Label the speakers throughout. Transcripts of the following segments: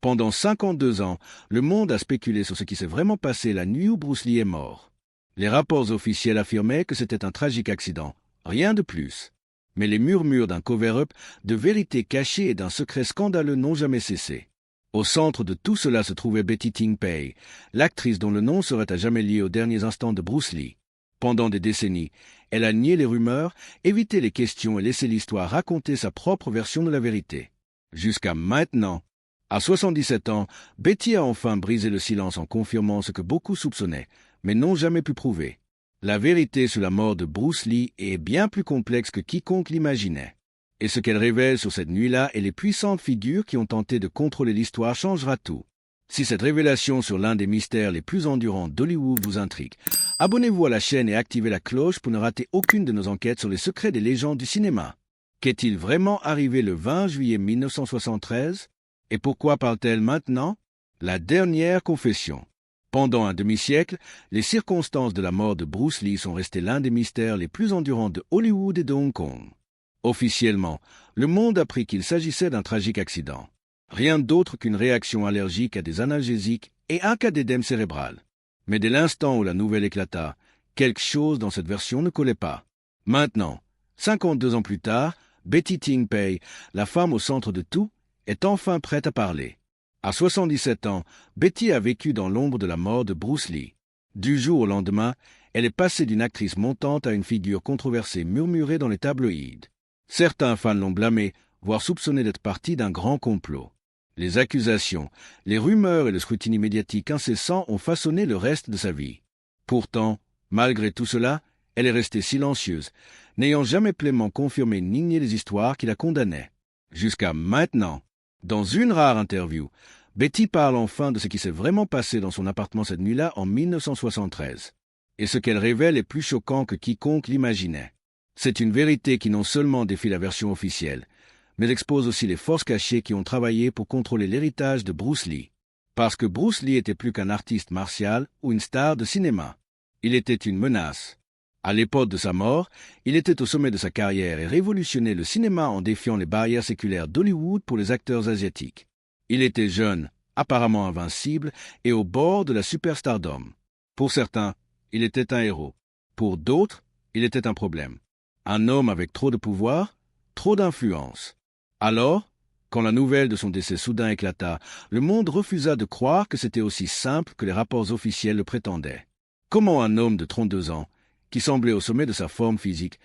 Speaker 1: Pendant 52 ans, le monde a spéculé sur ce qui s'est vraiment passé la nuit où Bruce Lee est mort. Les rapports officiels affirmaient que c'était un tragique accident, rien de plus. Mais les murmures d'un cover-up, de vérités cachées et d'un secret scandaleux n'ont jamais cessé. Au centre de tout cela se trouvait Betty Ting Pei, l'actrice dont le nom serait à jamais lié aux derniers instants de Bruce Lee. Pendant des décennies, elle a nié les rumeurs, évité les questions et laissé l'histoire raconter sa propre version de la vérité. Jusqu'à maintenant. À 77 ans, Betty a enfin brisé le silence en confirmant ce que beaucoup soupçonnaient, mais n'ont jamais pu prouver. La vérité sur la mort de Bruce Lee est bien plus complexe que quiconque l'imaginait. Et ce qu'elle révèle sur cette nuit-là et les puissantes figures qui ont tenté de contrôler l'histoire changera tout. Si cette révélation sur l'un des mystères les plus endurants d'Hollywood vous intrigue, abonnez-vous à la chaîne et activez la cloche pour ne rater aucune de nos enquêtes sur les secrets des légendes du cinéma. Qu'est-il vraiment arrivé le 20 juillet 1973 ? Et pourquoi parle-t-elle maintenant ? La dernière confession. Pendant un demi-siècle, les circonstances de la mort de Bruce Lee sont restées l'un des mystères les plus endurants de Hollywood et de Hong Kong. Officiellement, le monde apprit qu'il s'agissait d'un tragique accident. Rien d'autre qu'une réaction allergique à des analgésiques et un cas d'édème cérébral. Mais dès l'instant où la nouvelle éclata, quelque chose dans cette version ne collait pas. Maintenant, 52 ans plus tard, Betty Ting Pei, la femme au centre de tout, est enfin prête à parler. À 77 ans, Betty a vécu dans l'ombre de la mort de Bruce Lee. Du jour au lendemain, elle est passée d'une actrice montante à une figure controversée murmurée dans les tabloïds. Certains fans l'ont blâmée, voire soupçonné d'être partie d'un grand complot. Les accusations, les rumeurs et le scrutin médiatique incessant ont façonné le reste de sa vie. Pourtant, malgré tout cela, elle est restée silencieuse, n'ayant jamais pleinement confirmé ni nié les histoires qui la condamnaient. Jusqu'à maintenant. Dans une rare interview, Betty parle enfin de ce qui s'est vraiment passé dans son appartement cette nuit-là en 1973. Et ce qu'elle révèle est plus choquant que quiconque l'imaginait. C'est une vérité qui non seulement défie la version officielle, mais expose aussi les forces cachées qui ont travaillé pour contrôler l'héritage de Bruce Lee. Parce que Bruce Lee était plus qu'un artiste martial ou une star de cinéma. Il était une menace. À l'époque de sa mort, il était au sommet de sa carrière et révolutionnait le cinéma en défiant les barrières séculaires d'Hollywood pour les acteurs asiatiques. Il était jeune, apparemment invincible et au bord de la superstardom. Pour certains, il était un héros. Pour d'autres, il était un problème. Un homme avec trop de pouvoir, trop d'influence. Alors, quand la nouvelle de son décès soudain éclata, le monde refusa de croire que c'était aussi simple que les rapports officiels le prétendaient. Comment un homme de 32 ans, qui semblait au sommet de sa forme physique,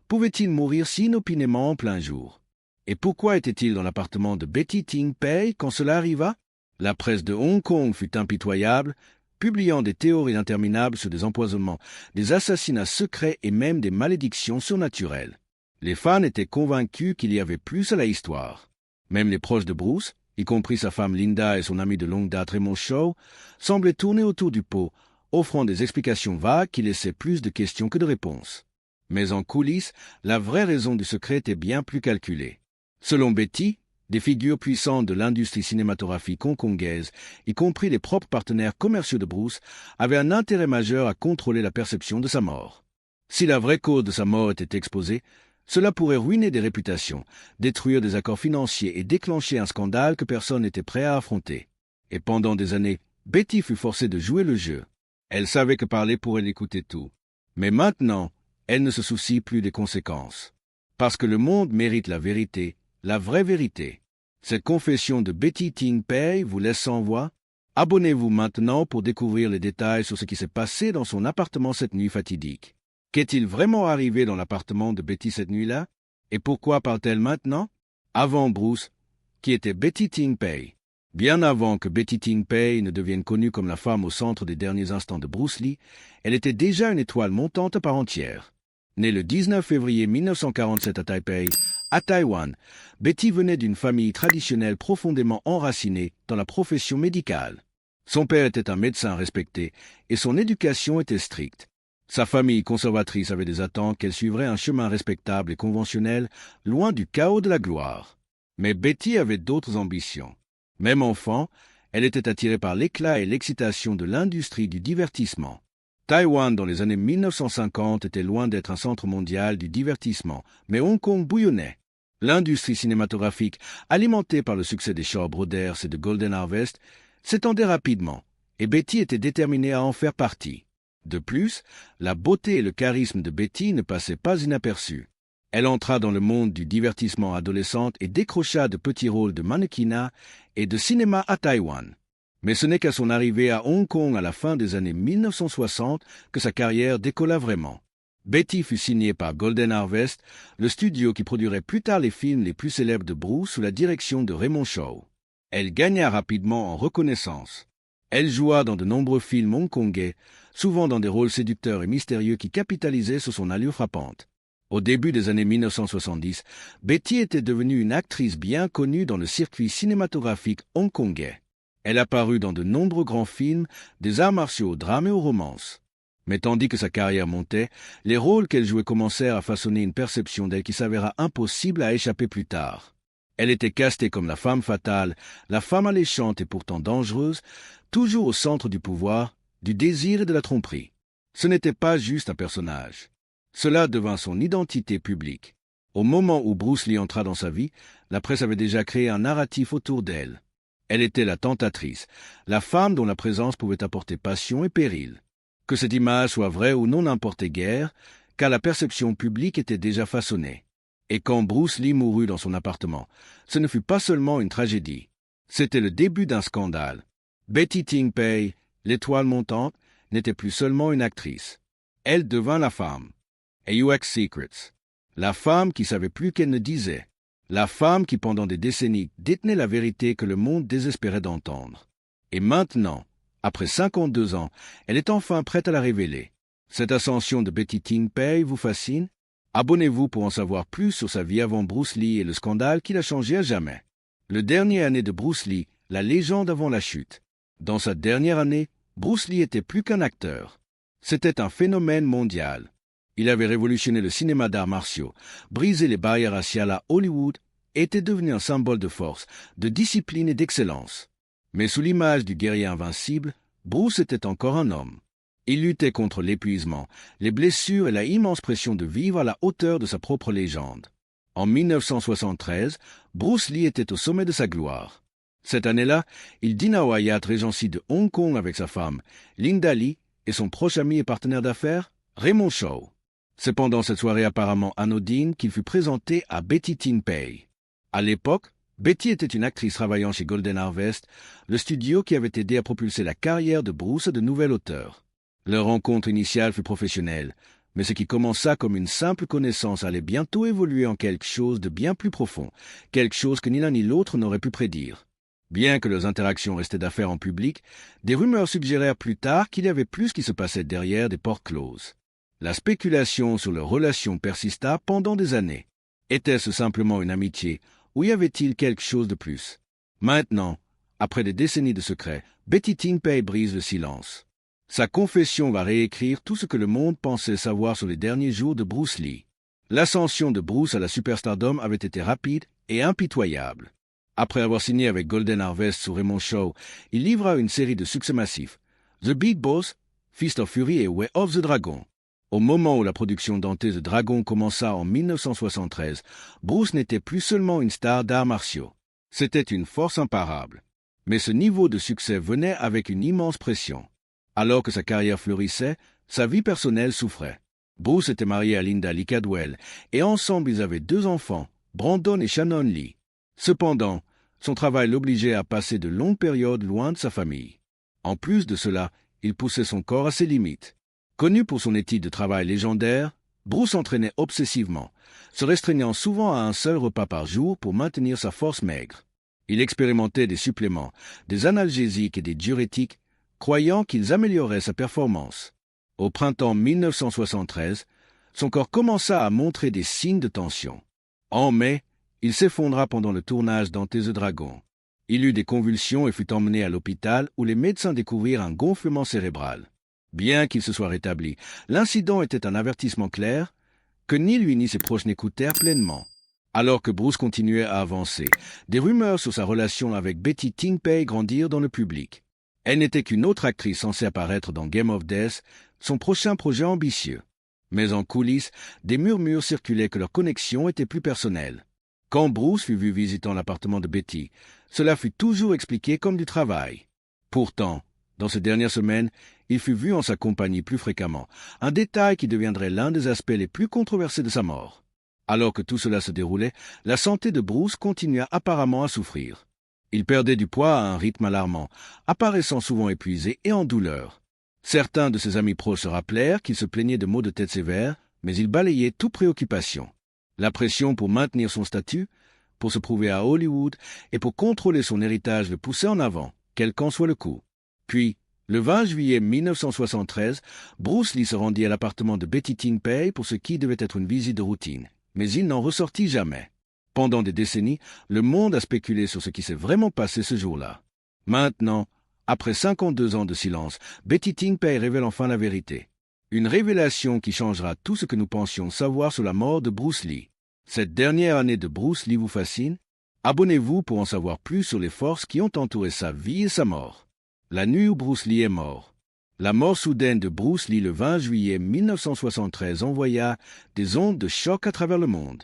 Speaker 1: pouvait-il mourir si inopinément en plein jour? Et pourquoi était-il dans l'appartement de Betty Ting Pei quand cela arriva? La presse de Hong Kong fut impitoyable, publiant des théories interminables sur des empoisonnements, des assassinats secrets et même des malédictions surnaturelles. Les fans étaient convaincus qu'il y avait plus à la histoire. Même les proches de Bruce, y compris sa femme Linda et son ami de longue date Raymond Shaw, semblaient tourner autour du pot, offrant des explications vagues qui laissaient plus de questions que de réponses. Mais en coulisses, la vraie raison du secret était bien plus calculée. Selon Betty, des figures puissantes de l'industrie cinématographique hongkongaise, y compris les propres partenaires commerciaux de Bruce, avaient un intérêt majeur à contrôler la perception de sa mort. Si la vraie cause de sa mort était exposée, cela pourrait ruiner des réputations, détruire des accords financiers et déclencher un scandale que personne n'était prêt à affronter. Et pendant des années, Betty fut forcée de jouer le jeu. Elle savait que parler pourrait l'écouter tout. Mais maintenant, elle ne se soucie plus des conséquences. Parce que le monde mérite la vérité, la vraie vérité. Cette confession de Betty Ting Pei vous laisse sans voix? Abonnez-vous maintenant pour découvrir les détails sur ce qui s'est passé dans son appartement cette nuit fatidique. Qu'est-il vraiment arrivé dans l'appartement de Betty cette nuit-là? Et pourquoi parle-t-elle maintenant? Avant Bruce, qui était Betty Ting Pei? Bien avant que Betty Ting Pei ne devienne connue comme la femme au centre des derniers instants de Bruce Lee, elle était déjà une étoile montante à part entière. Née le 19 février 1947 à Taipei, à Taïwan, Betty venait d'une famille traditionnelle profondément enracinée dans la profession médicale. Son père était un médecin respecté et son éducation était stricte. Sa famille conservatrice avait des attentes qu'elle suivrait un chemin respectable et conventionnel, loin du chaos de la gloire. Mais Betty avait d'autres ambitions. Même enfant, elle était attirée par l'éclat et l'excitation de l'industrie du divertissement. Taïwan, dans les années 1950, était loin d'être un centre mondial du divertissement, mais Hong Kong bouillonnait. L'industrie cinématographique, alimentée par le succès des Shaw Brothers et de Golden Harvest, s'étendait rapidement, et Betty était déterminée à en faire partie. De plus, la beauté et le charisme de Betty ne passaient pas inaperçus. Elle entra dans le monde du divertissement adolescente et décrocha de petits rôles de mannequinat et de cinéma à Taïwan. Mais ce n'est qu'à son arrivée à Hong Kong à la fin des années 1960 que sa carrière décolla vraiment. Betty fut signée par Golden Harvest, le studio qui produirait plus tard les films les plus célèbres de Bruce sous la direction de Raymond Shaw. Elle gagna rapidement en reconnaissance. Elle joua dans de nombreux films hongkongais, souvent dans des rôles séducteurs et mystérieux qui capitalisaient sur son allure frappante. Au début des années 1970, Betty était devenue une actrice bien connue dans le circuit cinématographique hongkongais. Elle apparut dans de nombreux grands films, des arts martiaux au drame et aux romances. Mais tandis que sa carrière montait, les rôles qu'elle jouait commencèrent à façonner une perception d'elle qui s'avéra impossible à échapper plus tard. Elle était castée comme la femme fatale, la femme alléchante et pourtant dangereuse, toujours au centre du pouvoir, du désir et de la tromperie. Ce n'était pas juste un personnage. Cela devint son identité publique. Au moment où Bruce Lee entra dans sa vie, la presse avait déjà créé un narratif autour d'elle. Elle était la tentatrice, la femme dont la présence pouvait apporter passion et péril. Que cette image soit vraie ou non n'importait guère, car la perception publique était déjà façonnée. Et quand Bruce Lee mourut dans son appartement, ce ne fut pas seulement une tragédie. C'était le début d'un scandale. Betty Ting Pei, l'étoile montante, n'était plus seulement une actrice. Elle devint la femme. AUX Secrets. La femme qui savait plus qu'elle ne disait. La femme qui pendant des décennies détenait la vérité que le monde désespérait d'entendre. Et maintenant, après 52 ans, elle est enfin prête à la révéler. Cette ascension de Betty Ting Pei vous fascine? Abonnez-vous pour en savoir plus sur sa vie avant Bruce Lee et le scandale qui l'a changé à jamais. Le dernier année de Bruce Lee, la légende avant la chute. Dans sa dernière année, Bruce Lee était plus qu'un acteur. C'était un phénomène mondial. Il avait révolutionné le cinéma d'arts martiaux, brisé les barrières raciales à Hollywood et était devenu un symbole de force, de discipline et d'excellence. Mais sous l'image du guerrier invincible, Bruce était encore un homme. Il luttait contre l'épuisement, les blessures et la immense pression de vivre à la hauteur de sa propre légende. En 1973, Bruce Lee était au sommet de sa gloire. Cette année-là, il dîna au Hyatt Regency de Hong Kong avec sa femme, Linda Lee, et son proche ami et partenaire d'affaires, Raymond Shaw. C'est pendant cette soirée apparemment anodine qu'il fut présenté à Betty Ting Pei. À l'époque, Betty était une actrice travaillant chez Golden Harvest, le studio qui avait aidé à propulser la carrière de Bruce à de nouvelles hauteurs. Leur rencontre initiale fut professionnelle, mais ce qui commença comme une simple connaissance allait bientôt évoluer en quelque chose de bien plus profond, quelque chose que ni l'un ni l'autre n'aurait pu prédire. Bien que leurs interactions restaient d'affaires en public, des rumeurs suggérèrent plus tard qu'il y avait plus qui se passait derrière des portes closes. La spéculation sur leur relation persista pendant des années. Était-ce simplement une amitié, ou y avait-il quelque chose de plus? Maintenant, après des décennies de secrets, Betty Ting Pei brise le silence. Sa confession va réécrire tout ce que le monde pensait savoir sur les derniers jours de Bruce Lee. L'ascension de Bruce à la superstardom avait été rapide et impitoyable. Après avoir signé avec Golden Harvest sous Raymond Shaw, il livra une série de succès massifs. The Big Boss, Fist of Fury et Way of the Dragon. Au moment où la production dentée de Dragon commença en 1973, Bruce n'était plus seulement une star d'arts martiaux. C'était une force imparable. Mais ce niveau de succès venait avec une immense pression. Alors que sa carrière fleurissait, sa vie personnelle souffrait. Bruce était marié à Linda Lee Cadwell, et ensemble ils avaient 2 enfants, Brandon et Shannon Lee. Cependant, son travail l'obligeait à passer de longues périodes loin de sa famille. En plus de cela, il poussait son corps à ses limites. Connu pour son éthique de travail légendaire, Bruce s'entraînait obsessivement, se restreignant souvent à un seul repas par jour pour maintenir sa force maigre. Il expérimentait des suppléments, des analgésiques et des diurétiques, croyant qu'ils amélioraient sa performance. Au printemps 1973, son corps commença à montrer des signes de tension. En mai, il s'effondra pendant le tournage d'Ante the Dragon. Il eut des convulsions et fut emmené à l'hôpital où les médecins découvrirent un gonflement cérébral. Bien qu'il se soit rétabli, l'incident était un avertissement clair que ni lui ni ses proches n'écoutèrent pleinement. Alors que Bruce continuait à avancer, des rumeurs sur sa relation avec Betty Ting Pei grandirent dans le public. Elle n'était qu'une autre actrice censée apparaître dans Game of Death, son prochain projet ambitieux. Mais en coulisses, des murmures circulaient que leur connexion était plus personnelle. Quand Bruce fut vu visitant l'appartement de Betty, cela fut toujours expliqué comme du travail. Pourtant, dans ces dernières semaines, il fut vu en sa compagnie plus fréquemment, un détail qui deviendrait l'un des aspects les plus controversés de sa mort. Alors que tout cela se déroulait, la santé de Bruce continua apparemment à souffrir. Il perdait du poids à un rythme alarmant, apparaissant souvent épuisé et en douleur. Certains de ses amis proches se rappelèrent qu'il se plaignait de maux de tête sévères, mais il balayait toute préoccupation. La pression pour maintenir son statut, pour se prouver à Hollywood et pour contrôler son héritage le poussait en avant, quel qu'en soit le coût. Puis, le 20 juillet 1973, Bruce Lee se rendit à l'appartement de Betty Ting-pei pour ce qui devait être une visite de routine, mais il n'en ressortit jamais. Pendant des décennies, le monde a spéculé sur ce qui s'est vraiment passé ce jour-là. Maintenant, après 52 ans de silence, Betty Ting-pei révèle enfin la vérité. Une révélation qui changera tout ce que nous pensions savoir sur la mort de Bruce Lee. Cette dernière année de Bruce Lee vous fascine? Abonnez-vous pour en savoir plus sur les forces qui ont entouré sa vie et sa mort. La nuit où Bruce Lee est mort. La mort soudaine de Bruce Lee le 20 juillet 1973 envoya des ondes de choc à travers le monde.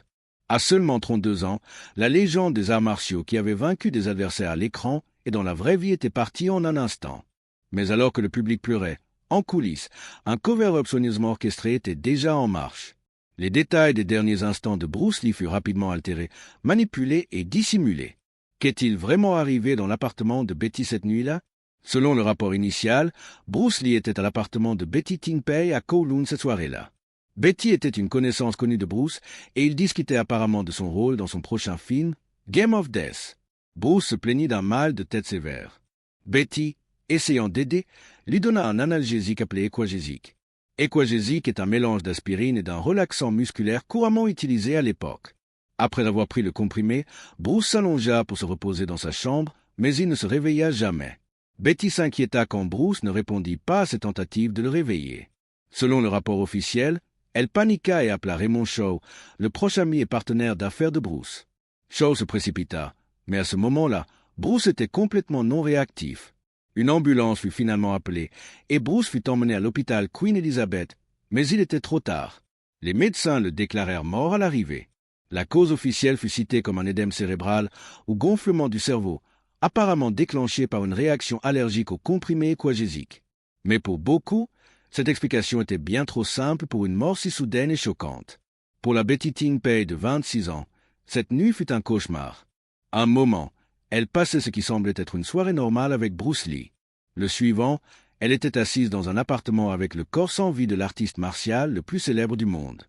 Speaker 1: À seulement 32 ans, la légende des arts martiaux qui avait vaincu des adversaires à l'écran et dont la vraie vie était partie en un instant. Mais alors que le public pleurait, en coulisses, un cover-up soigneusement orchestré était déjà en marche. Les détails des derniers instants de Bruce Lee furent rapidement altérés, manipulés et dissimulés. Qu'est-il vraiment arrivé dans l'appartement de Betty cette nuit-là? Selon le rapport initial, Bruce Lee était à l'appartement de Betty Ting-pei à Kowloon cette soirée-là. Betty était une connaissance connue de Bruce et il discutait apparemment de son rôle dans son prochain film, Game of Death. Bruce se plaignit d'un mal de tête sévère. Betty, essayant d'aider, lui donna un analgésique appelé Equagesic. Equagesic est un mélange d'aspirine et d'un relaxant musculaire couramment utilisé à l'époque. Après avoir pris le comprimé, Bruce s'allongea pour se reposer dans sa chambre, mais il ne se réveilla jamais. Betty s'inquiéta quand Bruce ne répondit pas à ses tentatives de le réveiller. Selon le rapport officiel, elle paniqua et appela Raymond Shaw, le proche ami et partenaire d'affaires de Bruce. Shaw se précipita, mais à ce moment-là, Bruce était complètement non réactif. Une ambulance fut finalement appelée et Bruce fut emmené à l'hôpital Queen Elizabeth, mais il était trop tard. Les médecins le déclarèrent mort à l'arrivée. La cause officielle fut citée comme un édème cérébral ou gonflement du cerveau, apparemment déclenché par une réaction allergique aux comprimés Equagesic. Mais pour beaucoup, cette explication était bien trop simple pour une mort si soudaine et choquante. Pour la Betty Ting-pei de 26 ans, cette nuit fut un cauchemar. Un moment, elle passait ce qui semblait être une soirée normale avec Bruce Lee. Le suivant, elle était assise dans un appartement avec le corps sans vie de l'artiste martial le plus célèbre du monde.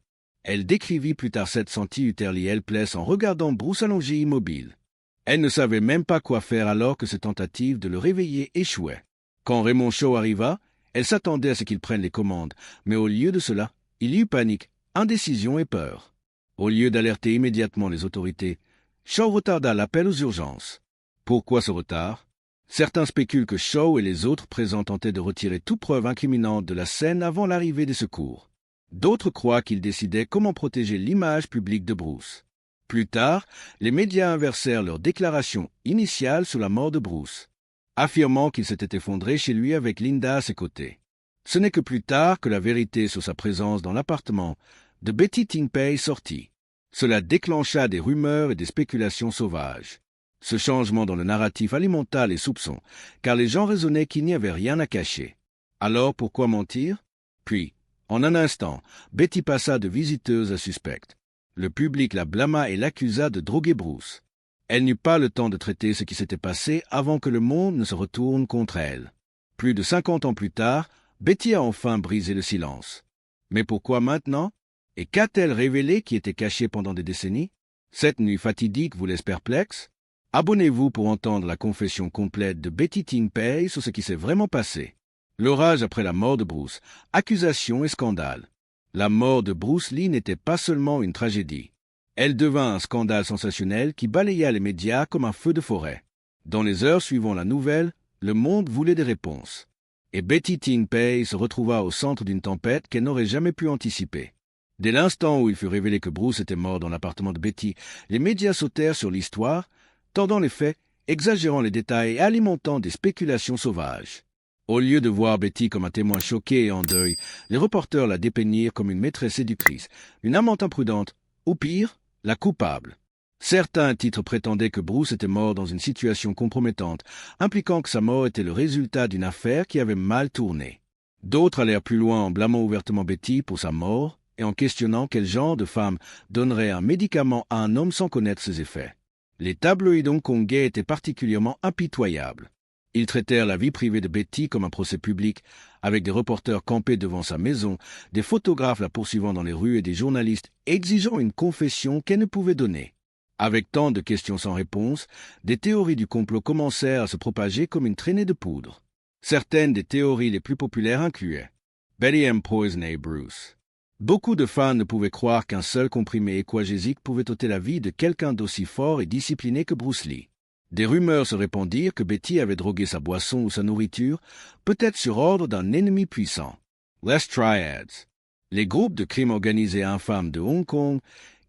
Speaker 1: Elle décrivit plus tard cette sentie uterli helpless en regardant Bruce allongé immobile. Elle ne savait même pas quoi faire alors que ses tentatives de le réveiller échouaient. Quand Raymond Shaw arriva, elle s'attendait à ce qu'il prenne les commandes, mais au lieu de cela, il y eut panique, indécision et peur. Au lieu d'alerter immédiatement les autorités, Shaw retarda l'appel aux urgences. Pourquoi ce retard? Certains spéculent que Shaw et les autres présents tentaient de retirer toute preuve incriminante de la scène avant l'arrivée des secours. D'autres croient qu'ils décidaient comment protéger l'image publique de Bruce. Plus tard, les médias inversèrent leur déclaration initiale sur la mort de Bruce, affirmant qu'il s'était effondré chez lui avec Linda à ses côtés. Ce n'est que plus tard que la vérité sur sa présence dans l'appartement de Betty Ting-pei sortit. Cela déclencha des rumeurs et des spéculations sauvages. Ce changement dans le narratif alimenta les soupçons, car les gens raisonnaient qu'il n'y avait rien à cacher. Alors pourquoi mentir? Puis, en un instant, Betty passa de visiteuse à suspecte. Le public la blâma et l'accusa de droguer Bruce. Elle n'eut pas le temps de traiter ce qui s'était passé avant que le monde ne se retourne contre elle. Plus de 50 ans plus tard, Betty a enfin brisé le silence. Mais pourquoi maintenant? Et qu'a-t-elle révélé qui était caché pendant des décennies? Cette nuit fatidique vous laisse perplexe? Abonnez-vous pour entendre la confession complète de Betty Ting-pei sur ce qui s'est vraiment passé. L'orage après la mort de Bruce, accusation et scandale. La mort de Bruce Lee n'était pas seulement une tragédie. Elle devint un scandale sensationnel qui balaya les médias comme un feu de forêt. Dans les heures suivant la nouvelle, le monde voulait des réponses. Et Betty Ting-pei se retrouva au centre d'une tempête qu'elle n'aurait jamais pu anticiper. Dès l'instant où il fut révélé que Bruce était mort dans l'appartement de Betty, les médias sautèrent sur l'histoire, tordant les faits, exagérant les détails et alimentant des spéculations sauvages. Au lieu de voir Betty comme un témoin choqué et en deuil, les reporters la dépeignirent comme une maîtresse séductrice, une amante imprudente, ou pire, la coupable. Certains titres prétendaient que Bruce était mort dans une situation compromettante, impliquant que sa mort était le résultat d'une affaire qui avait mal tourné. D'autres allèrent plus loin en blâmant ouvertement Betty pour sa mort et en questionnant quel genre de femme donnerait un médicament à un homme sans connaître ses effets. Les tabloïds hongkongais étaient particulièrement impitoyables. Ils traitèrent la vie privée de Betty comme un procès public, avec des reporters campés devant sa maison, des photographes la poursuivant dans les rues et des journalistes exigeant une confession qu'elle ne pouvait donner. Avec tant de questions sans réponse, des théories du complot commencèrent à se propager comme une traînée de poudre. Certaines des théories les plus populaires incluaient Betty empoisonné Bruce. Beaucoup de fans ne pouvaient croire qu'un seul comprimé équagésique pouvait ôter la vie de quelqu'un d'aussi fort et discipliné que Bruce Lee. Des rumeurs se répandirent que Betty avait drogué sa boisson ou sa nourriture, peut-être sur ordre d'un ennemi puissant. Les Triads, les groupes de crime organisé infâmes de Hong Kong,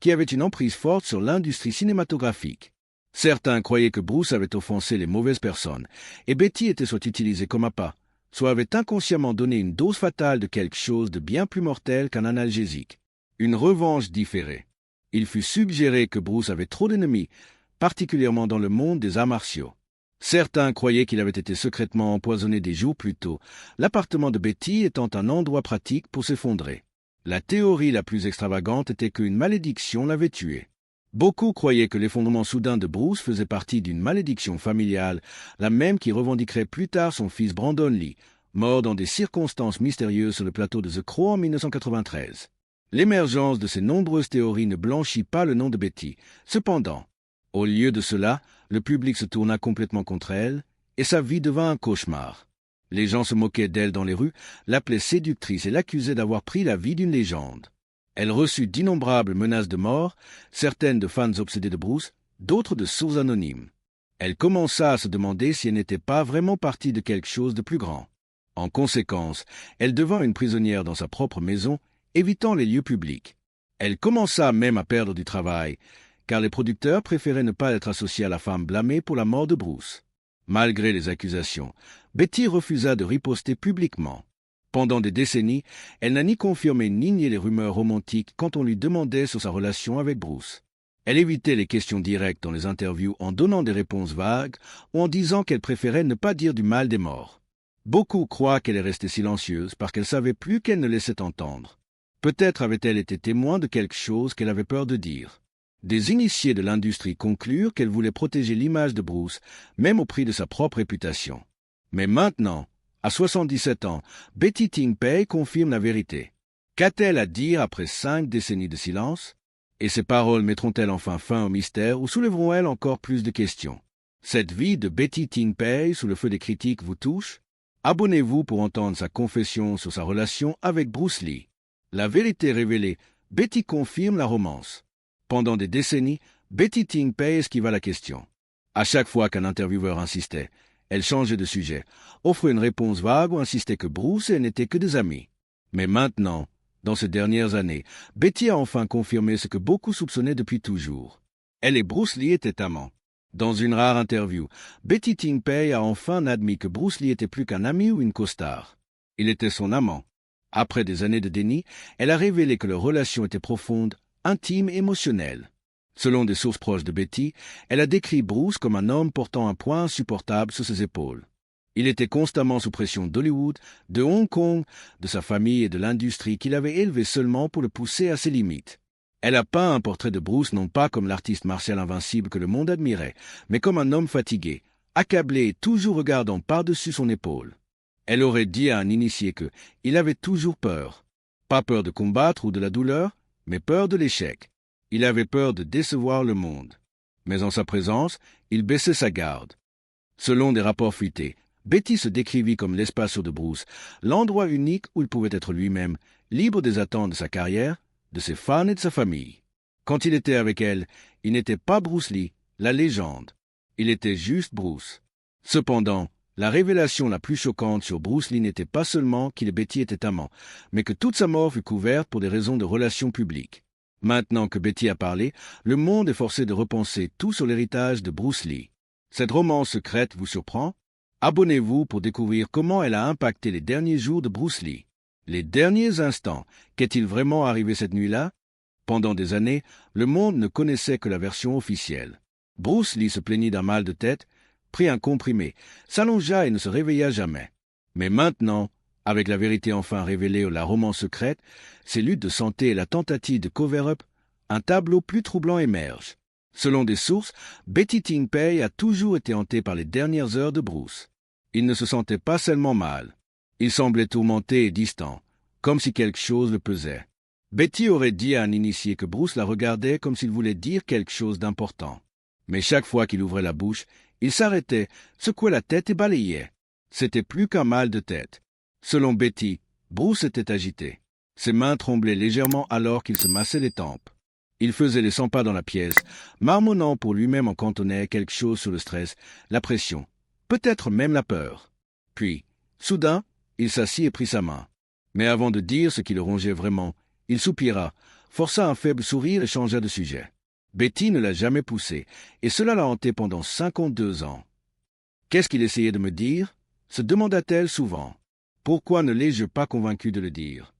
Speaker 1: qui avaient une emprise forte sur l'industrie cinématographique. Certains croyaient que Bruce avait offensé les mauvaises personnes, et Betty était soit utilisée comme appât, soit avait inconsciemment donné une dose fatale de quelque chose de bien plus mortel qu'un analgésique. Une revanche différée. Il fut suggéré que Bruce avait trop d'ennemis, particulièrement dans le monde des arts martiaux. Certains croyaient qu'il avait été secrètement empoisonné des jours plus tôt, l'appartement de Betty étant un endroit pratique pour s'effondrer. La théorie la plus extravagante était qu'une malédiction l'avait tué. Beaucoup croyaient que l'effondrement soudain de Bruce faisait partie d'une malédiction familiale, la même qui revendiquerait plus tard son fils Brandon Lee, mort dans des circonstances mystérieuses sur le plateau de The Crow en 1993. L'émergence de ces nombreuses théories ne blanchit pas le nom de Betty. Cependant, au lieu de cela, le public se tourna complètement contre elle, et sa vie devint un cauchemar. Les gens se moquaient d'elle dans les rues, l'appelaient séductrice et l'accusaient d'avoir pris la vie d'une légende. Elle reçut d'innombrables menaces de mort, certaines de fans obsédés de Bruce, d'autres de sources anonymes. Elle commença à se demander si elle n'était pas vraiment partie de quelque chose de plus grand. En conséquence, elle devint une prisonnière dans sa propre maison, évitant les lieux publics. Elle commença même à perdre du travail, car les producteurs préféraient ne pas être associés à la femme blâmée pour la mort de Bruce. Malgré les accusations, Betty refusa de riposter publiquement. Pendant des décennies, elle n'a ni confirmé ni nié les rumeurs romantiques quand on lui demandait sur sa relation avec Bruce. Elle évitait les questions directes dans les interviews en donnant des réponses vagues ou en disant qu'elle préférait ne pas dire du mal des morts. Beaucoup croient qu'elle est restée silencieuse parce qu'elle savait plus qu'elle ne laissait entendre. Peut-être avait-elle été témoin de quelque chose qu'elle avait peur de dire. Des initiés de l'industrie conclurent qu'elle voulait protéger l'image de Bruce, même au prix de sa propre réputation. Mais maintenant, à 77 ans, Betty Ting Pei confirme la vérité. Qu'a-t-elle à dire après 5 décennies de silence? Et ses paroles mettront-elles enfin fin au mystère ou soulèveront-elles encore plus de questions? Cette vie de Betty Ting Pei sous le feu des critiques vous touche? Abonnez-vous pour entendre sa confession sur sa relation avec Bruce Lee. La vérité révélée, Betty confirme la romance. Pendant des décennies, Betty Ting Pei esquiva la question. À chaque fois qu'un intervieweur insistait, elle changeait de sujet, offrait une réponse vague ou insistait que Bruce et elle n'étaient que des amis. Mais maintenant, dans ces dernières années, Betty a enfin confirmé ce que beaucoup soupçonnaient depuis toujours. Elle et Bruce Lee étaient amants. Dans une rare interview, Betty Ting Pei a enfin admis que Bruce Lee était plus qu'un ami ou une costard. Il était son amant. Après des années de déni, elle a révélé que leur relation était profonde, intime et émotionnelle. Selon des sources proches de Betty, elle a décrit Bruce comme un homme portant un poids insupportable sur ses épaules. Il était constamment sous pression d'Hollywood, de Hong Kong, de sa famille et de l'industrie qu'il avait élevé seulement pour le pousser à ses limites. Elle a peint un portrait de Bruce non pas comme l'artiste martial invincible que le monde admirait, mais comme un homme fatigué, accablé et toujours regardant par-dessus son épaule. Elle aurait dit à un initié que il avait toujours peur. Pas peur de combattre ou de la douleur, mais peur de l'échec. Il avait peur de décevoir le monde. Mais en sa présence, il baissait sa garde. Selon des rapports fuités, Betty se décrivit comme l'espace de Bruce, l'endroit unique où il pouvait être lui-même, libre des attentes de sa carrière, de ses fans et de sa famille. Quand il était avec elle, il n'était pas Bruce Lee, la légende. Il était juste Bruce. Cependant, la révélation la plus choquante sur Bruce Lee n'était pas seulement qu'il et Betty étaient amants, mais que toute sa mort fut couverte pour des raisons de relations publiques. Maintenant que Betty a parlé, le monde est forcé de repenser tout sur l'héritage de Bruce Lee. Cette romance secrète vous surprend? Abonnez-vous pour découvrir comment elle a impacté les derniers jours de Bruce Lee. Les derniers instants, qu'est-il vraiment arrivé cette nuit-là? Pendant des années, le monde ne connaissait que la version officielle. Bruce Lee se plaignit d'un mal de tête, prit un comprimé, s'allongea et ne se réveilla jamais. Mais maintenant, avec la vérité enfin révélée ou la romance secrète, ses luttes de santé et la tentative de cover-up, un tableau plus troublant émerge. Selon des sources, Betty Ting-pei a toujours été hantée par les dernières heures de Bruce. Il ne se sentait pas seulement mal. Il semblait tourmenté et distant, comme si quelque chose le pesait. Betty aurait dit à un initié que Bruce la regardait comme s'il voulait dire quelque chose d'important. Mais chaque fois qu'il ouvrait la bouche, il s'arrêtait, secouait la tête et balayait. C'était plus qu'un mal de tête. Selon Betty, Bruce était agité. Ses mains tremblaient légèrement alors qu'il se massait les tempes. Il faisait les 100 pas dans la pièce, marmonnant pour lui-même en cantonnait quelque chose sur le stress, la pression, peut-être même la peur. Puis, soudain, il s'assit et prit sa main. Mais avant de dire ce qui le rongeait vraiment, il soupira, força un faible sourire et changea de sujet. Betty ne l'a jamais poussé, et cela l'a hanté pendant 52 ans. Qu'est-ce qu'il essayait de me dire? Se demanda-t-elle souvent. Pourquoi ne l'ai-je pas convaincu de le dire?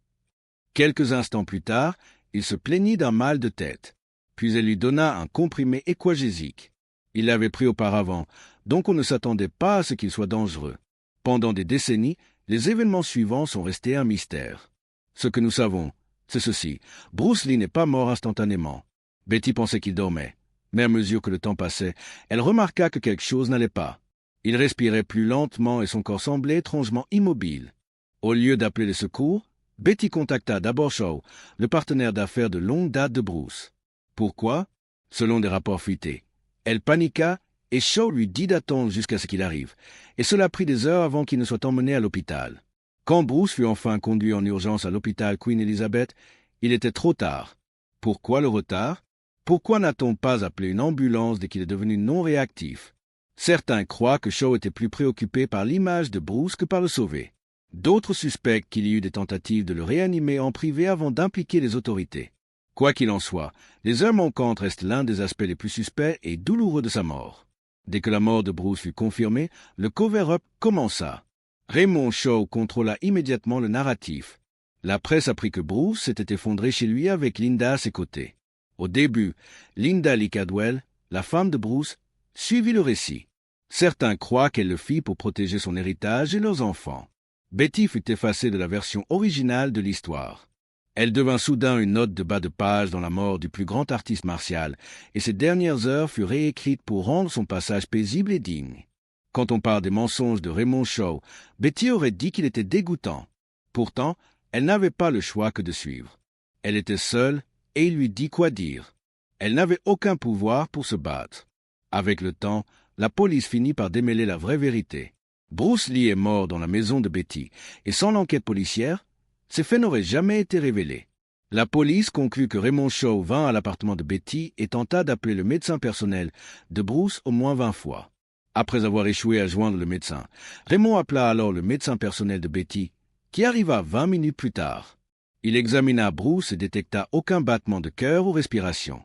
Speaker 1: Quelques instants plus tard, il se plaignit d'un mal de tête. Puis elle lui donna un comprimé équagésique. Il l'avait pris auparavant, donc on ne s'attendait pas à ce qu'il soit dangereux. Pendant des décennies, les événements suivants sont restés un mystère. Ce que nous savons, c'est ceci. Bruce Lee n'est pas mort instantanément. Betty pensait qu'il dormait. Mais à mesure que le temps passait, elle remarqua que quelque chose n'allait pas. Il respirait plus lentement et son corps semblait étrangement immobile. Au lieu d'appeler les secours, Betty contacta d'abord Shaw, le partenaire d'affaires de longue date de Bruce. Pourquoi? Selon des rapports fuités. Elle paniqua et Shaw lui dit d'attendre jusqu'à ce qu'il arrive, et cela prit des heures avant qu'il ne soit emmené à l'hôpital. Quand Bruce fut enfin conduit en urgence à l'hôpital Queen Elizabeth, il était trop tard. Pourquoi le retard? Pourquoi n'a-t-on pas appelé une ambulance dès qu'il est devenu non réactif? Certains croient que Shaw était plus préoccupé par l'image de Bruce que par le sauver. D'autres suspectent qu'il y eut des tentatives de le réanimer en privé avant d'impliquer les autorités. Quoi qu'il en soit, les heures manquantes restent l'un des aspects les plus suspects et douloureux de sa mort. Dès que la mort de Bruce fut confirmée, le cover-up commença. Raymond Shaw contrôla immédiatement le narratif. La presse apprit que Bruce s'était effondré chez lui avec Linda à ses côtés. Au début, Linda Lee Cadwell, la femme de Bruce, suivit le récit. Certains croient qu'elle le fit pour protéger son héritage et leurs enfants. Betty fut effacée de la version originale de l'histoire. Elle devint soudain une note de bas de page dans la mort du plus grand artiste martial, et ses dernières heures furent réécrites pour rendre son passage paisible et digne. Quand on parle des mensonges de Raymond Shaw, Betty aurait dit qu'il était dégoûtant. Pourtant, elle n'avait pas le choix que de suivre. Elle était seule, et il lui dit quoi dire. Elle n'avait aucun pouvoir pour se battre. Avec le temps, la police finit par démêler la vraie vérité. Bruce Lee est mort dans la maison de Betty, et sans l'enquête policière, ces faits n'auraient jamais été révélés. La police conclut que Raymond Shaw vint à l'appartement de Betty et tenta d'appeler le médecin personnel de Bruce au moins 20 fois. Après avoir échoué à joindre le médecin, Raymond appela alors le médecin personnel de Betty, qui arriva 20 minutes plus tard. Il examina Bruce et détecta aucun battement de cœur ou respiration.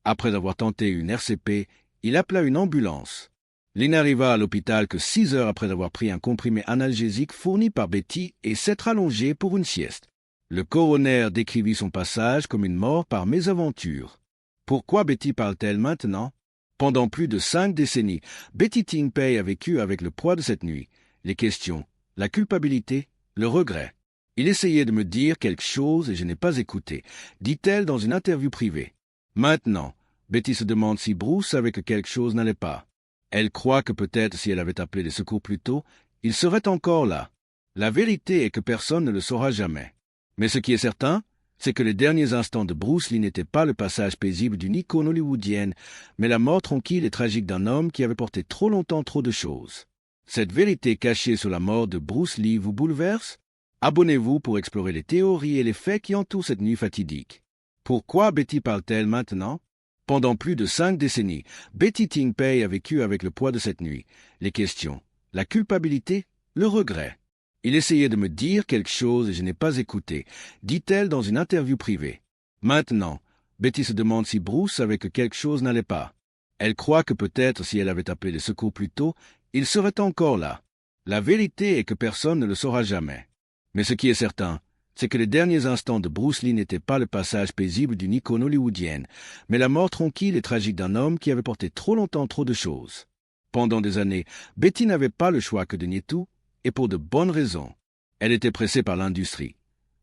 Speaker 1: Après avoir tenté une RCP, il appela une ambulance. Il n'arriva à l'hôpital que 6 heures après avoir pris un comprimé analgésique fourni par Betty et s'être allongé pour une sieste. Le coroner décrivit son passage comme une mort par mésaventure. Pourquoi Betty parle-t-elle maintenant? Pendant plus de 5 décennies, Betty Ting-pei a vécu avec le poids de cette nuit, les questions, la culpabilité, le regret. Il essayait de me dire quelque chose et je n'ai pas écouté, dit-elle dans une interview privée. Maintenant, Betty se demande si Bruce savait que quelque chose n'allait pas. Elle croit que peut-être si elle avait appelé les secours plus tôt, il serait encore là. La vérité est que personne ne le saura jamais. Mais ce qui est certain, c'est que les derniers instants de Bruce Lee n'étaient pas le passage paisible d'une icône hollywoodienne, mais la mort tranquille et tragique d'un homme qui avait porté trop longtemps trop de choses. Cette vérité cachée sur la mort de Bruce Lee vous bouleverse? Abonnez-vous pour explorer les théories et les faits qui entourent cette nuit fatidique. Pourquoi Betty parle-t-elle maintenant? Pendant plus de 5 décennies, Betty Ting-pei a vécu avec le poids de cette nuit, les questions, la culpabilité, le regret. Il essayait de me dire quelque chose et je n'ai pas écouté, dit-elle dans une interview privée. Maintenant, Betty se demande si Bruce savait que quelque chose n'allait pas. Elle croit que peut-être si elle avait appelé les secours plus tôt, il serait encore là. La vérité est que personne ne le saura jamais. Mais ce qui est certain, c'est que les derniers instants de Bruce Lee n'étaient pas le passage paisible d'une icône hollywoodienne, mais la mort tranquille et tragique d'un homme qui avait porté trop longtemps trop de choses. Pendant des années, Betty n'avait pas le choix que de nier tout, et pour de bonnes raisons. Elle était pressée par l'industrie,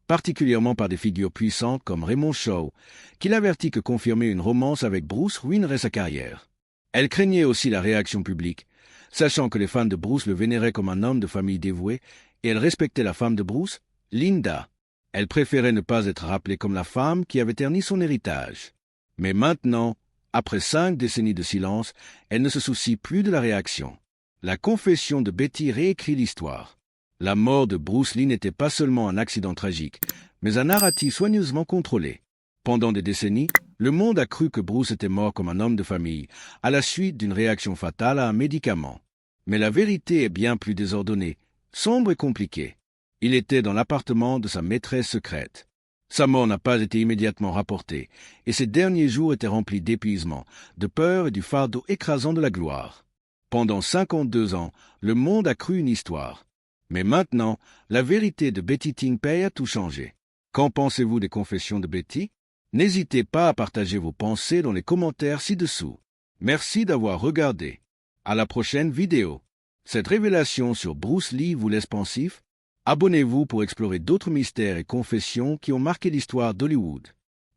Speaker 1: particulièrement par des figures puissantes comme Raymond Shaw, qui l'avertit que confirmer une romance avec Bruce ruinerait sa carrière. Elle craignait aussi la réaction publique, sachant que les fans de Bruce le vénéraient comme un homme de famille dévoué, et elle respectait la femme de Bruce, Linda. Elle préférait ne pas être rappelée comme la femme qui avait terni son héritage. Mais maintenant, après 5 décennies de silence, elle ne se soucie plus de la réaction. La confession de Betty réécrit l'histoire. La mort de Bruce Lee n'était pas seulement un accident tragique, mais un narratif soigneusement contrôlé. Pendant des décennies, le monde a cru que Bruce était mort comme un homme de famille, à la suite d'une réaction fatale à un médicament. Mais la vérité est bien plus désordonnée, sombre et compliquée. Il était dans l'appartement de sa maîtresse secrète. Sa mort n'a pas été immédiatement rapportée, et ses derniers jours étaient remplis d'épuisement, de peur et du fardeau écrasant de la gloire. Pendant 52 ans, le monde a cru une histoire. Mais maintenant, la vérité de Betty Ting Pei a tout changé. Qu'en pensez-vous des confessions de Betty? N'hésitez pas à partager vos pensées dans les commentaires ci-dessous. Merci d'avoir regardé. À la prochaine vidéo. Cette révélation sur Bruce Lee vous laisse pensif? Abonnez-vous pour explorer d'autres mystères et confessions qui ont marqué l'histoire d'Hollywood.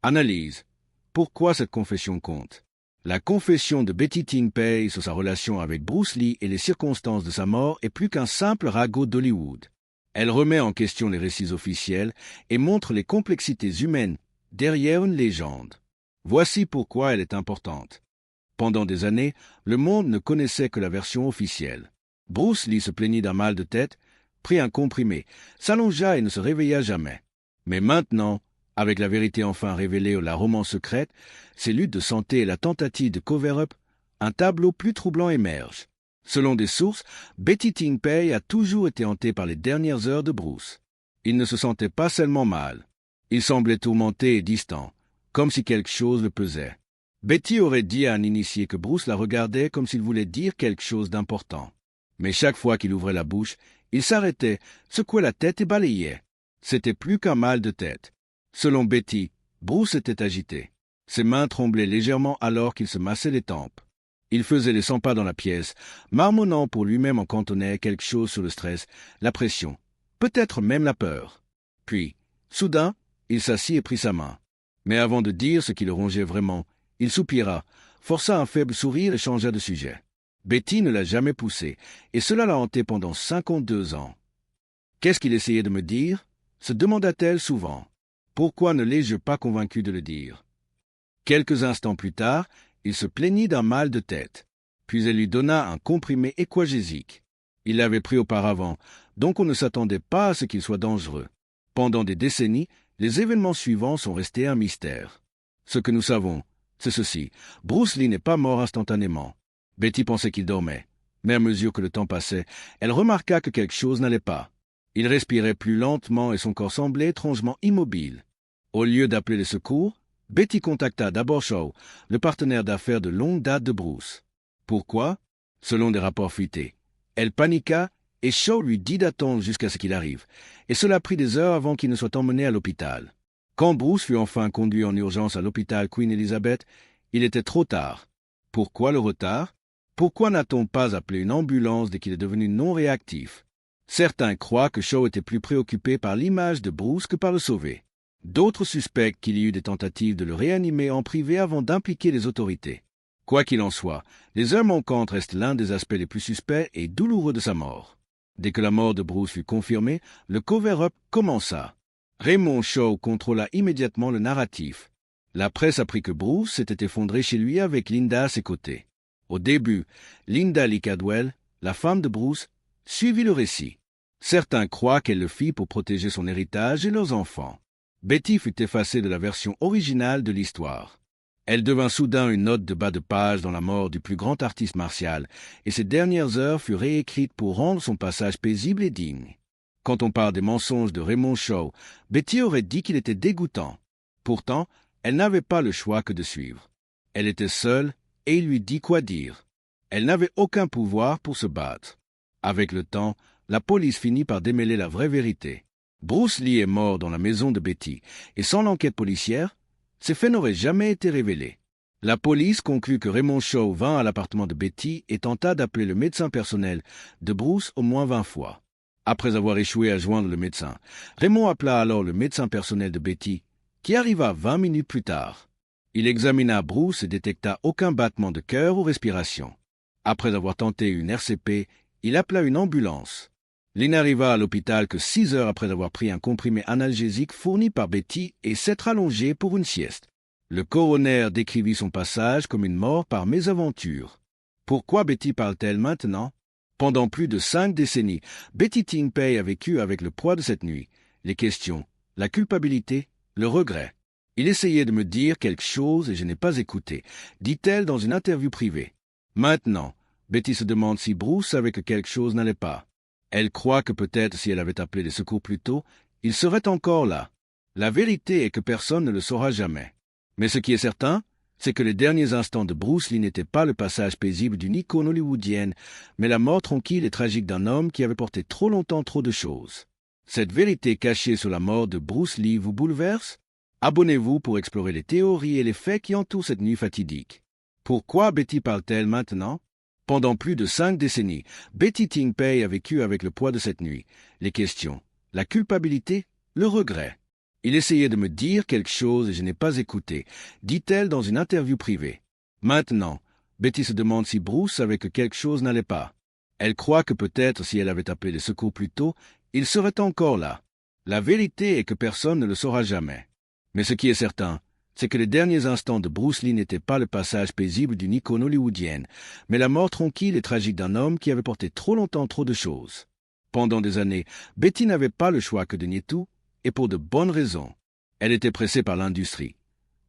Speaker 1: Analyse. Pourquoi cette confession compte? La confession de Betty Ting Pei sur sa relation avec Bruce Lee et les circonstances de sa mort est plus qu'un simple ragot d'Hollywood. Elle remet en question les récits officiels et montre les complexités humaines derrière une légende. Voici pourquoi elle est importante. Pendant des années, le monde ne connaissait que la version officielle. Bruce Lee se plaignit d'un mal de tête, prit un comprimé, s'allongea et ne se réveilla jamais. Mais maintenant, avec la vérité enfin révélée ou la romance secrète, ses luttes de santé et la tentative de cover-up, un tableau plus troublant émerge. Selon des sources, Betty Ting Pei a toujours été hantée par les dernières heures de Bruce. Il ne se sentait pas seulement mal. Il semblait tourmenté et distant, comme si quelque chose le pesait. Betty aurait dit à un initié que Bruce la regardait comme s'il voulait dire quelque chose d'important. Mais chaque fois qu'il ouvrait la bouche, il s'arrêtait, secouait la tête et balayait. C'était plus qu'un mal de tête. Selon Betty, Bruce était agité. Ses mains tremblaient légèrement alors qu'il se massait les tempes. Il faisait les 100 pas dans la pièce, marmonnant pour lui-même en cantonnait quelque chose sur le stress, la pression, peut-être même la peur. Puis, soudain, il s'assit et prit sa main. Mais avant de dire ce qui le rongeait vraiment, il soupira, força un faible sourire et changea de sujet. Betty ne l'a jamais poussé, et cela l'a hanté pendant 52 ans. Qu'est-ce qu'il essayait de me dire? Se demanda-t-elle souvent. Pourquoi ne l'ai-je pas convaincu de le dire? Quelques instants plus tard, il se plaignit d'un mal de tête. Puis elle lui donna un comprimé équagésique. Il l'avait pris auparavant, donc on ne s'attendait pas à ce qu'il soit dangereux. Pendant des décennies, les événements suivants sont restés un mystère. Ce que nous savons, c'est ceci. Bruce Lee n'est pas mort instantanément. Betty pensait qu'il dormait. Mais à mesure que le temps passait, elle remarqua que quelque chose n'allait pas. Il respirait plus lentement et son corps semblait étrangement immobile. Au lieu d'appeler les secours, Betty contacta d'abord Shaw, le partenaire d'affaires de longue date de Bruce. Pourquoi? Selon des rapports fuités. Elle paniqua et Shaw lui dit d'attendre jusqu'à ce qu'il arrive, et cela prit des heures avant qu'il ne soit emmené à l'hôpital. Quand Bruce fut enfin conduit en urgence à l'hôpital Queen Elizabeth, il était trop tard. Pourquoi le retard? Pourquoi n'a-t-on pas appelé une ambulance dès qu'il est devenu non réactif? Certains croient que Shaw était plus préoccupé par l'image de Bruce que par le sauver. D'autres suspectent qu'il y eut des tentatives de le réanimer en privé avant d'impliquer les autorités. Quoi qu'il en soit, les heures manquantes restent l'un des aspects les plus suspects et douloureux de sa mort. Dès que la mort de Bruce fut confirmée, le cover-up commença. Raymond Shaw contrôla immédiatement le narratif. La presse apprit que Bruce s'était effondré chez lui avec Linda à ses côtés. Au début, Linda Lee Cadwell, la femme de Bruce, suivit le récit. Certains croient qu'elle le fit pour protéger son héritage et leurs enfants. Betty fut effacée de la version originale de l'histoire. Elle devint soudain une note de bas de page dans la mort du plus grand artiste martial, et ses dernières heures furent réécrites pour rendre son passage paisible et digne. Quand on parle des mensonges de Raymond Shaw, Betty aurait dit qu'il était dégoûtant. Pourtant, elle n'avait pas le choix que de suivre. Elle était seule, et il lui dit quoi dire. Elle n'avait aucun pouvoir pour se battre. Avec le temps, la police finit par démêler la vraie vérité. Bruce Lee est mort dans la maison de Betty, et sans l'enquête policière, ces faits n'auraient jamais été révélés. La police conclut que Raymond Shaw vint à l'appartement de Betty et tenta d'appeler le médecin personnel de Bruce au moins 20 fois. Après avoir échoué à joindre le médecin, Raymond appela alors le médecin personnel de Betty, qui arriva 20 minutes plus tard. Il examina Bruce et détecta aucun battement de cœur ou respiration. Après avoir tenté une RCP, il appela une ambulance. Il n'arriva à l'hôpital que 6 heures après avoir pris un comprimé analgésique fourni par Betty et s'être allongé pour une sieste. Le coroner décrivit son passage comme une mort par mésaventure. Pourquoi Betty parle-t-elle maintenant? Pendant plus de 5 décennies, Betty Ting Pei a vécu avec le poids de cette nuit, les questions, la culpabilité, le regret. Il essayait de me dire quelque chose et je n'ai pas écouté, dit-elle dans une interview privée. Maintenant, Betty se demande si Bruce savait que quelque chose n'allait pas. Elle croit que peut-être si elle avait appelé les secours plus tôt, il serait encore là. La vérité est que personne ne le saura jamais. Mais ce qui est certain, c'est que les derniers instants de Bruce Lee n'étaient pas le passage paisible d'une icône hollywoodienne, mais la mort tranquille et tragique d'un homme qui avait porté trop longtemps trop de choses. Cette vérité cachée sur la mort de Bruce Lee vous bouleverse? Abonnez-vous pour explorer les théories et les faits qui entourent cette nuit fatidique. Pourquoi Betty parle-t-elle maintenant? Pendant plus de 5 décennies, Betty Ting Pei a vécu avec le poids de cette nuit, les questions, la culpabilité, le regret. Il essayait de me dire quelque chose et je n'ai pas écouté, dit-elle dans une interview privée. Maintenant, Betty se demande si Bruce savait que quelque chose n'allait pas. Elle croit que peut-être si elle avait appelé les secours plus tôt, il serait encore là. La vérité est que personne ne le saura jamais. Mais ce qui est certain, c'est que les derniers instants de Bruce Lee n'étaient pas le passage paisible d'une icône hollywoodienne, mais la mort tranquille et tragique d'un homme qui avait porté trop longtemps trop de choses. Pendant des années, Betty n'avait pas le choix que de nier tout, et pour de bonnes raisons. Elle était pressée par l'industrie,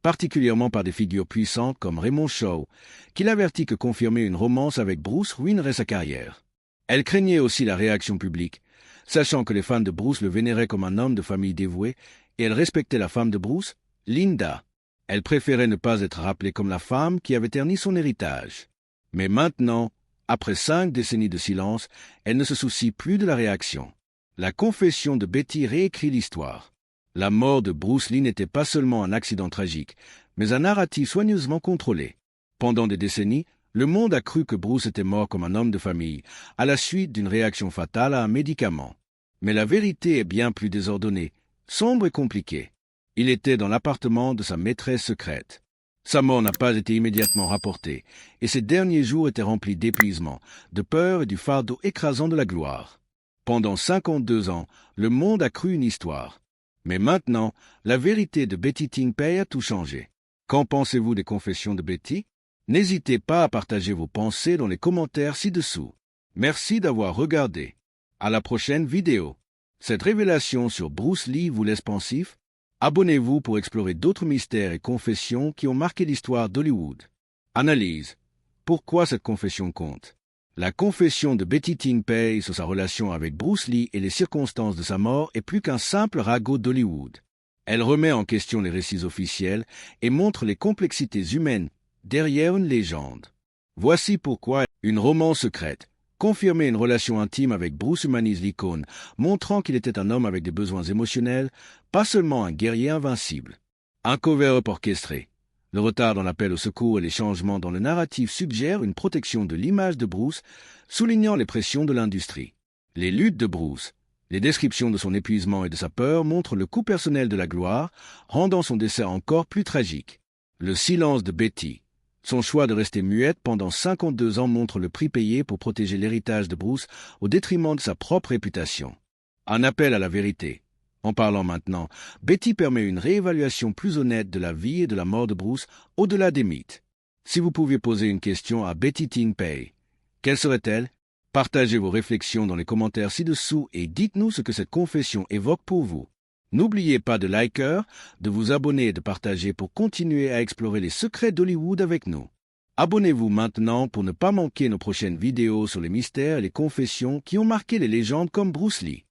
Speaker 1: particulièrement par des figures puissantes comme Raymond Shaw, qui l'avertit que confirmer une romance avec Bruce ruinerait sa carrière. Elle craignait aussi la réaction publique, sachant que les fans de Bruce le vénéraient comme un homme de famille dévoué, et elle respectait la femme de Bruce, Linda. Elle préférait ne pas être rappelée comme la femme qui avait terni son héritage. Mais maintenant, après 5 décennies de silence, elle ne se soucie plus de la réaction. La confession de Betty réécrit l'histoire. La mort de Bruce Lee n'était pas seulement un accident tragique, mais un narratif soigneusement contrôlé. Pendant des décennies, le monde a cru que Bruce était mort comme un homme de famille, à la suite d'une réaction fatale à un médicament. Mais la vérité est bien plus désordonnée, sombre et compliquée. Il était dans l'appartement de sa maîtresse secrète. Sa mort n'a pas été immédiatement rapportée, et ses derniers jours étaient remplis d'épuisement, de peur et du fardeau écrasant de la gloire. Pendant 52 ans, le monde a cru une histoire. Mais maintenant, la vérité de Betty Ting Pei a tout changé. Qu'en pensez-vous des confessions de Betty? N'hésitez pas à partager vos pensées dans les commentaires ci-dessous. Merci d'avoir regardé. À la prochaine vidéo. Cette révélation sur Bruce Lee vous laisse pensif? Abonnez-vous pour explorer d'autres mystères et confessions qui ont marqué l'histoire d'Hollywood. Analyse. Pourquoi cette confession compte? La confession de Betty Ting Pei sur sa relation avec Bruce Lee et les circonstances de sa mort est plus qu'un simple ragot d'Hollywood. Elle remet en question les récits officiels et montre les complexités humaines derrière une légende. Voici pourquoi une romance secrète, confirmer une relation intime avec Bruce humanise l'icône, montrant qu'il était un homme avec des besoins émotionnels, pas seulement un guerrier invincible. Un cover-up orchestré. Le retard dans l'appel au secours et les changements dans le narratif suggèrent une protection de l'image de Bruce, soulignant les pressions de l'industrie. Les luttes de Bruce, les descriptions de son épuisement et de sa peur montrent le coût personnel de la gloire, rendant son décès encore plus tragique. Le silence de Betty. Son choix de rester muette pendant 52 ans montre le prix payé pour protéger l'héritage de Bruce au détriment de sa propre réputation. Un appel à la vérité. En parlant maintenant, Betty permet une réévaluation plus honnête de la vie et de la mort de Bruce au-delà des mythes. Si vous pouviez poser une question à Betty Ting Pei, quelle serait-elle? Partagez vos réflexions dans les commentaires ci-dessous et dites-nous ce que cette confession évoque pour vous. N'oubliez pas de liker, de vous abonner et de partager pour continuer à explorer les secrets d'Hollywood avec nous. Abonnez-vous maintenant pour ne pas manquer nos prochaines vidéos sur les mystères et les confessions qui ont marqué les légendes comme Bruce Lee.